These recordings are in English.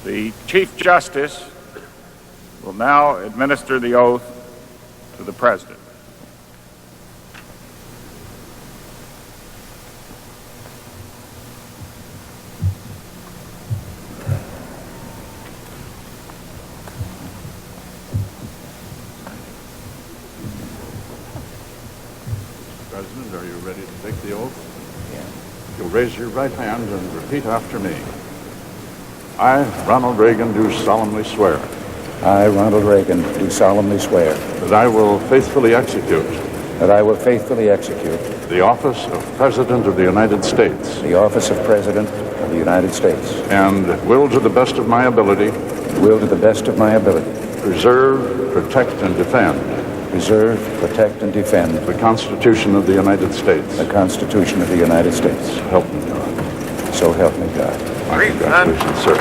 The Chief Justice will now administer the oath to the President. President, are you ready to take the oath? Yeah. You'll raise your right hand and repeat after me. I, Ronald Reagan, do solemnly swear. I, Ronald Reagan, do solemnly swear That I will faithfully execute. That I will faithfully execute. The office of President of the United States. The office of President of the United States. And will to the best of my ability. Will to the best of my ability. Preserve, protect, and defend. Preserve, protect, and defend. The Constitution of the United States. The Constitution of the United States. Help me God. So help me God. My congratulations, sir.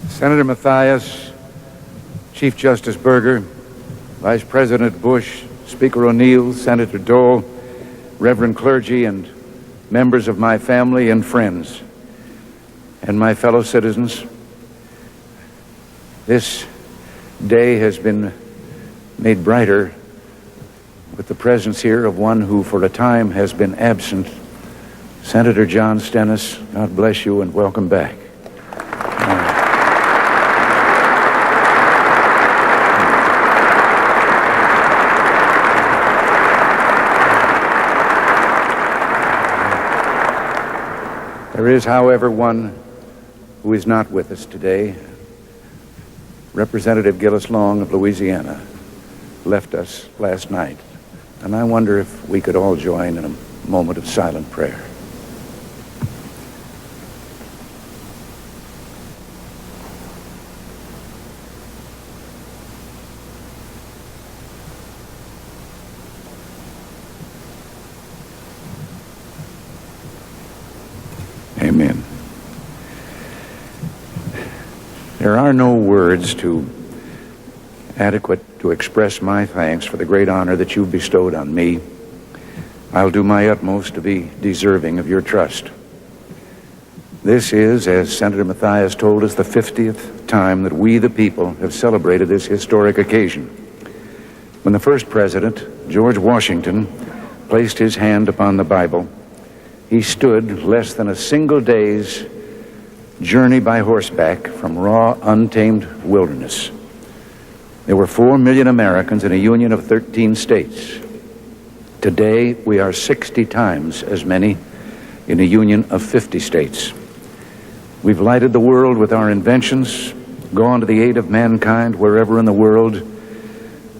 Senator Mathias, Chief Justice Berger, Vice President Bush, Speaker O'Neill, Senator Dole, Reverend clergy, and members of my family and friends, and my fellow citizens, this day has been made brighter with the presence here of one who for a time has been absent, Senator John Stennis. God bless you and welcome back. There is, however, one who is not with us today. Representative Gillis Long of Louisiana left us last night, and I wonder if we could all join in a moment of silent prayer. Amen. There are no words adequate to express my thanks for the great honor that you've bestowed on me. I'll do my utmost to be deserving of your trust. This is, as Senator Mathias told us, the 50th time that we, the people, have celebrated this historic occasion. When the first president, George Washington, placed his hand upon the Bible, he stood less than a single day's journey by horseback from raw, untamed wilderness. There were 4 million Americans in a union of 13 states. Today, we are 60 times as many in a union of 50 states. We've lighted the world with our inventions, gone to the aid of mankind wherever in the world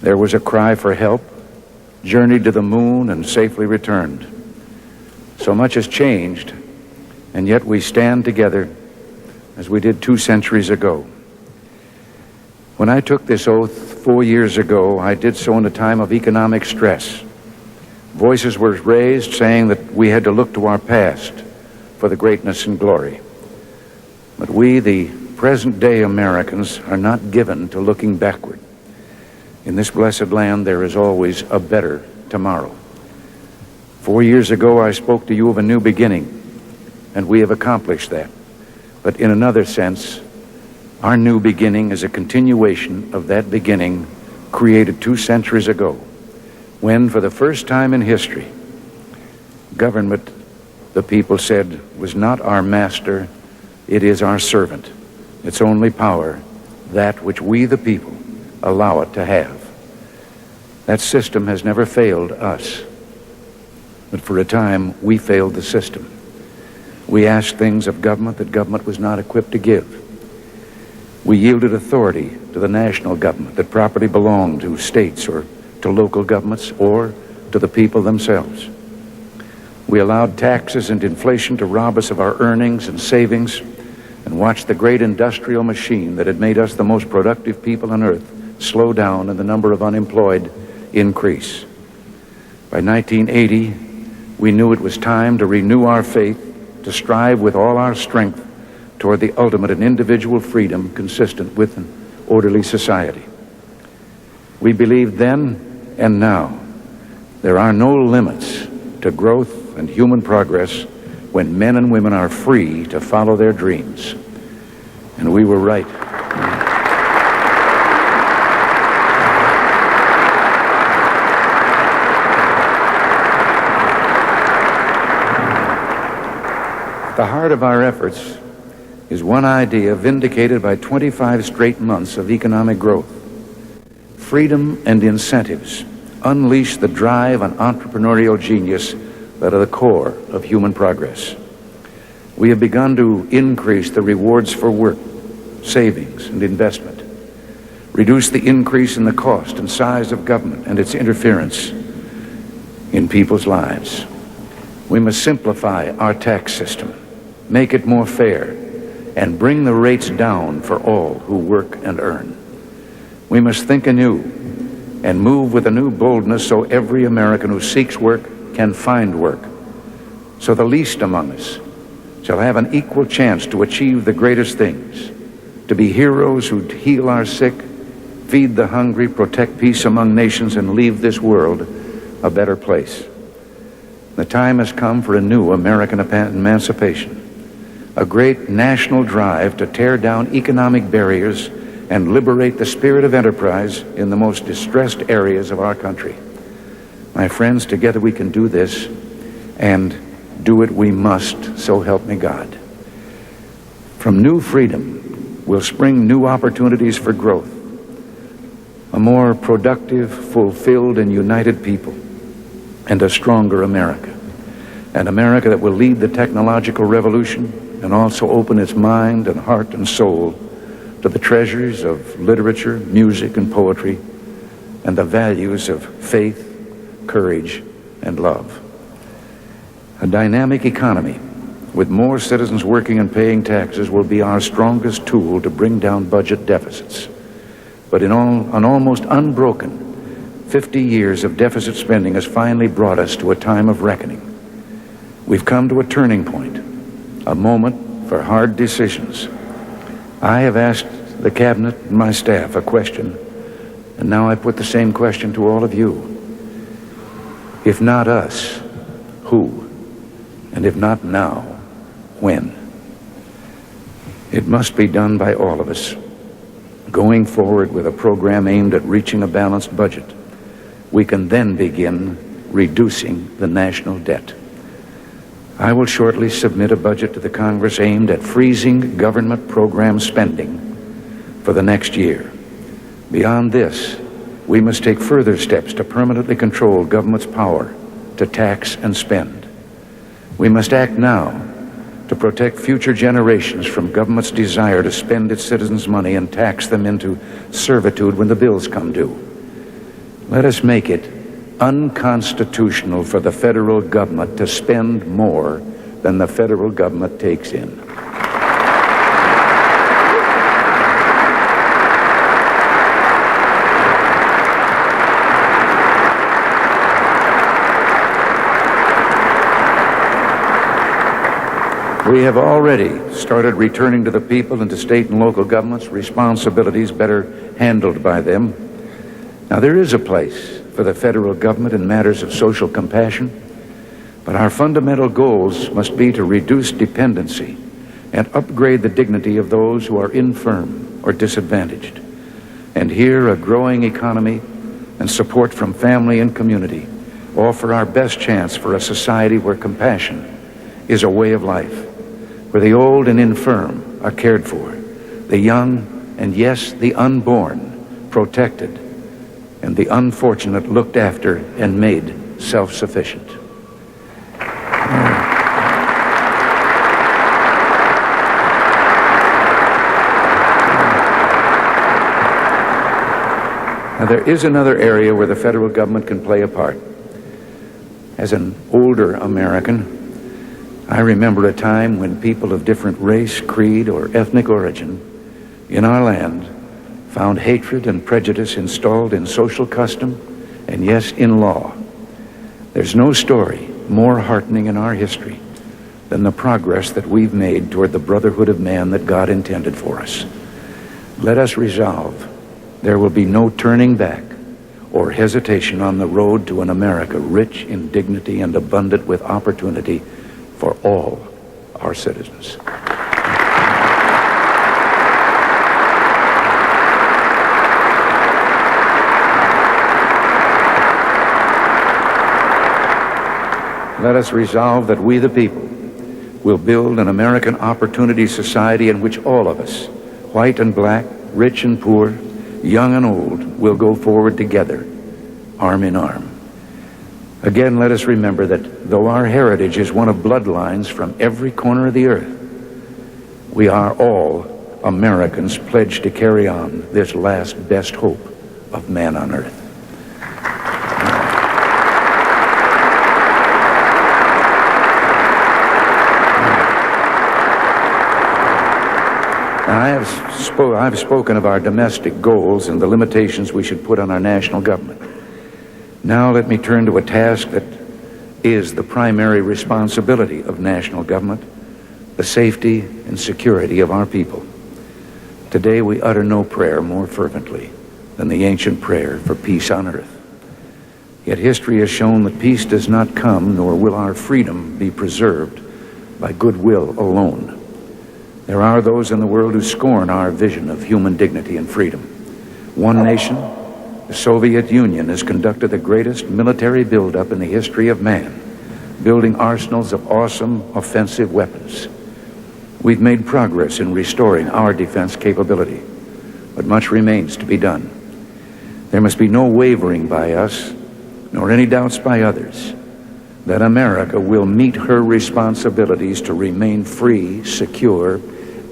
there was a cry for help, journeyed to the moon and safely returned. So much has changed, and yet we stand together as we did 2 centuries ago. When I took this oath 4 years ago, I did so in a time of economic stress. Voices were raised saying that we had to look to our past for the greatness and glory. But we, the present-day Americans, are not given to looking backward. In this blessed land, there is always a better tomorrow. 4 years ago, I spoke to you of a new beginning, and we have accomplished that. But in another sense, our new beginning is a continuation of that beginning created 2 centuries ago, when, for the first time in history, government, the people said, was not our master, it is our servant. Its only power, that which we, the people, allow it to have. That system has never failed us. But for a time, we failed the system. We asked things of government that government was not equipped to give. We yielded authority to the national government that properly belonged to states or to local governments or to the people themselves. We allowed taxes and inflation to rob us of our earnings and savings and watched the great industrial machine that had made us the most productive people on earth slow down and the number of unemployed increase. By 1980, we knew it was time to renew our faith, to strive with all our strength toward the ultimate in individual freedom consistent with an orderly society. We believed then and now there are no limits to growth and human progress when men and women are free to follow their dreams. And we were right. At the heart of our efforts is one idea vindicated by 25 straight months of economic growth. Freedom and incentives unleash the drive and entrepreneurial genius that are the core of human progress. We have begun to increase the rewards for work, savings, and investment, reduce the increase in the cost and size of government and its interference in people's lives. We must simplify our tax system, make it more fair, and bring the rates down for all who work and earn. We must think anew and move with a new boldness so every American who seeks work can find work, so the least among us shall have an equal chance to achieve the greatest things, to be heroes who heal our sick, feed the hungry, protect peace among nations, and leave this world a better place. The time has come for a new American emancipation, a great national drive to tear down economic barriers and liberate the spirit of enterprise in the most distressed areas of our country. My friends, together we can do this, and do it we must, so help me God. From new freedom will spring new opportunities for growth, a more productive, fulfilled, and united people, and a stronger America. An America that will lead the technological revolution and also open its mind and heart and soul to the treasures of literature, music, and poetry, and the values of faith, courage, and love. A dynamic economy with more citizens working and paying taxes will be our strongest tool to bring down budget deficits. But an almost unbroken 50 years of deficit spending has finally brought us to a time of reckoning. We've come to a turning point, a moment for hard decisions. I have asked the cabinet and my staff a question, and now I put the same question to all of you. If not us, who? And if not now, when? It must be done by all of us. Going forward with a program aimed at reaching a balanced budget, we can then begin reducing the national debt. I will shortly submit a budget to the Congress aimed at freezing government program spending for the next year. Beyond this, we must take further steps to permanently control government's power to tax and spend. We must act now to protect future generations from government's desire to spend its citizens' money and tax them into servitude when the bills come due. Let us make it unconstitutional for the federal government to spend more than the federal government takes in. We have already started returning to the people and to state and local governments responsibilities better handled by them. Now, there is a place for the federal government in matters of social compassion, but our fundamental goals must be to reduce dependency and upgrade the dignity of those who are infirm or disadvantaged. And here, a growing economy and support from family and community offer our best chance for a society where compassion is a way of life, where the old and infirm are cared for, the young and, yes, the unborn protected, and the unfortunate looked after and made self-sufficient. Now, there is another area where the federal government can play a part. As an older American, I remember a time when people of different race, creed, or ethnic origin in our land found hatred and prejudice installed in social custom and, yes, in law. There's no story more heartening in our history than the progress that we've made toward the brotherhood of man that God intended for us. Let us resolve there will be no turning back or hesitation on the road to an America rich in dignity and abundant with opportunity for all our citizens. Let us resolve that we, the people, will build an American opportunity society in which all of us, white and black, rich and poor, young and old, will go forward together, arm in arm. Again, let us remember that though our heritage is one of bloodlines from every corner of the earth, we are all Americans pledged to carry on this last best hope of man on earth. I've spoken of our domestic goals and the limitations we should put on our national government. Now let me turn to a task that is the primary responsibility of national government, the safety and security of our people. Today we utter no prayer more fervently than the ancient prayer for peace on earth. Yet history has shown that peace does not come, nor will our freedom be preserved by goodwill alone. There are those in the world who scorn our vision of human dignity and freedom. One nation, the Soviet Union, has conducted the greatest military buildup in the history of man, building arsenals of awesome offensive weapons. We've made progress in restoring our defense capability, but much remains to be done. There must be no wavering by us, nor any doubts by others, that America will meet her responsibilities to remain free, secure,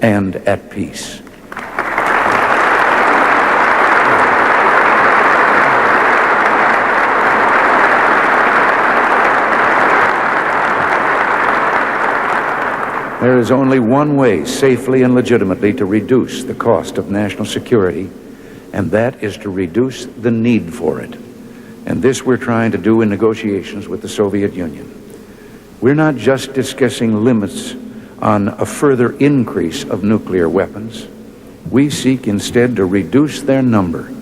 and at peace. There is only one way safely and legitimately to reduce the cost of national security, and that is to reduce the need for it. And this we're trying to do in negotiations with the Soviet Union. We're not just discussing limits on a further increase of nuclear weapons. We seek instead to reduce their number.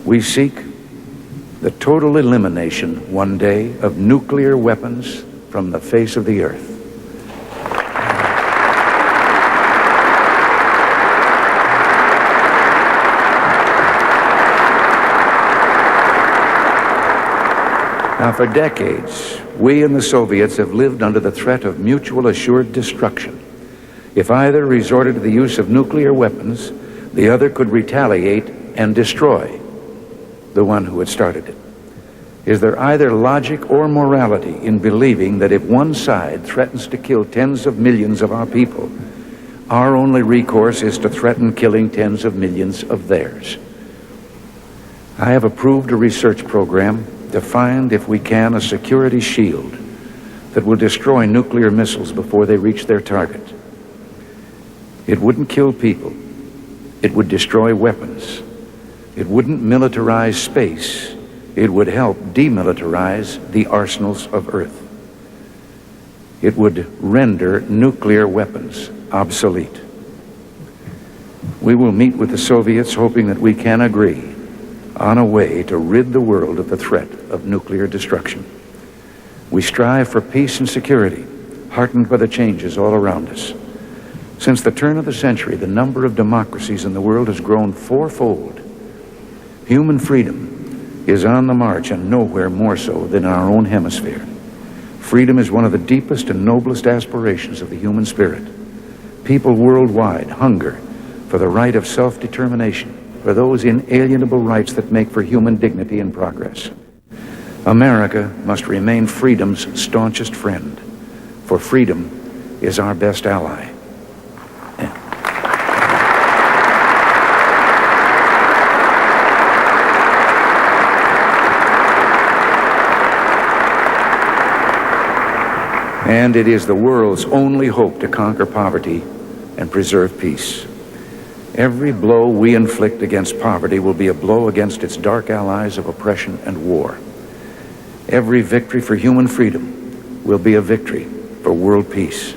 We seek the total elimination one day of nuclear weapons from the face of the earth. Now, for decades, we and the Soviets have lived under the threat of mutual assured destruction. If either resorted to the use of nuclear weapons, the other could retaliate and destroy the one who had started it. Is there either logic or morality in believing that if one side threatens to kill tens of millions of our people, our only recourse is to threaten killing tens of millions of theirs? I have approved a research program to find, if we can, a security shield that will destroy nuclear missiles before they reach their target. It wouldn't kill people. It would destroy weapons. It wouldn't militarize space. It would help demilitarize the arsenals of Earth. It would render nuclear weapons obsolete. We will meet with the Soviets hoping that we can agree on a way to rid the world of the threat of nuclear destruction. We strive for peace and security, heartened by the changes all around us. Since the turn of the century, the number of democracies in the world has grown fourfold. Human freedom is on the march, and nowhere more so than in our own hemisphere. Freedom is one of the deepest and noblest aspirations of the human spirit. People worldwide hunger for the right of self-determination, for those inalienable rights that make for human dignity and progress. America must remain freedom's staunchest friend, for freedom is our best ally. And it is the world's only hope to conquer poverty and preserve peace. Every blow we inflict against poverty will be a blow against its dark allies of oppression and war. Every victory for human freedom will be a victory for world peace.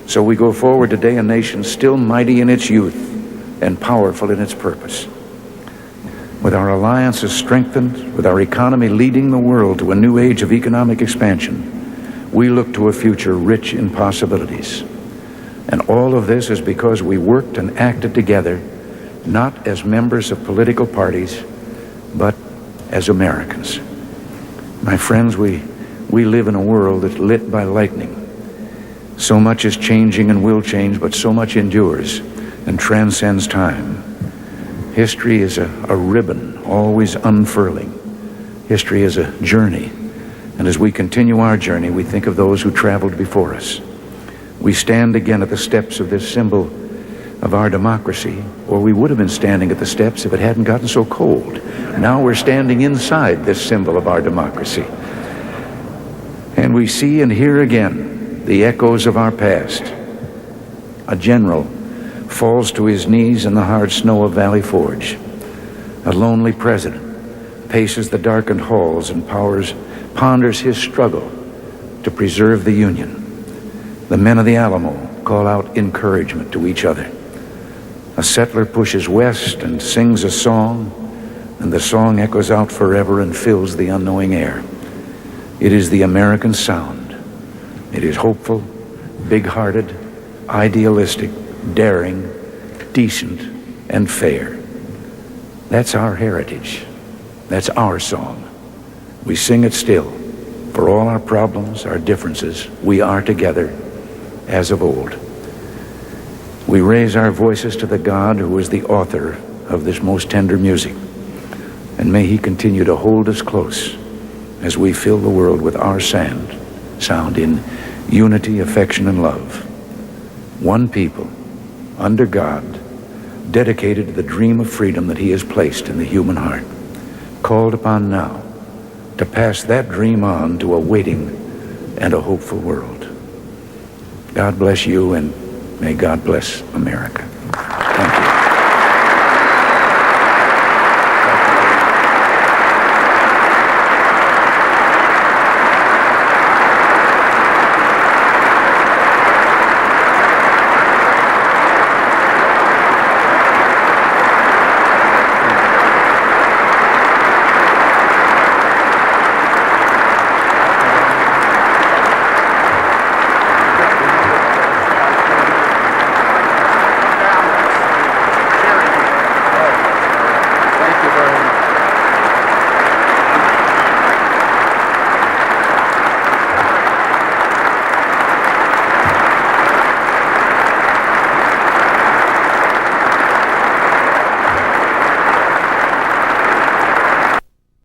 So we go forward today, a nation still mighty in its youth and powerful in its purpose. With our alliances strengthened, with our economy leading the world to a new age of economic expansion, we look to a future rich in possibilities. And all of this is because we worked and acted together, not as members of political parties, but as Americans. My friends, we live in a world that's lit by lightning. So much is changing and will change, but so much endures and transcends time. History is a ribbon, always unfurling. History is a journey. And as we continue our journey, we think of those who traveled before us. We stand again at the steps of this symbol of our democracy, or we would have been standing at the steps if it hadn't gotten so cold. Now we're standing inside this symbol of our democracy. And we see and hear again the echoes of our past. A general falls to his knees in the hard snow of Valley Forge. A lonely president paces the darkened halls and ponders his struggle to preserve the Union. The men of the Alamo call out encouragement to each other. A settler pushes west and sings a song, and the song echoes out forever and fills the unknowing air. It is the American sound. It is hopeful, big-hearted, idealistic, daring, decent, and fair. That's our heritage. That's our song. We sing it still. For all our problems, our differences, we are together as of old. We raise our voices to the God who is the author of this most tender music. And may he continue to hold us close as we fill the world with our sound in unity, affection, and love. One people, under God, dedicated to the dream of freedom that he has placed in the human heart, called upon now to pass that dream on to a waiting and a hopeful world. God bless you, and may God bless America.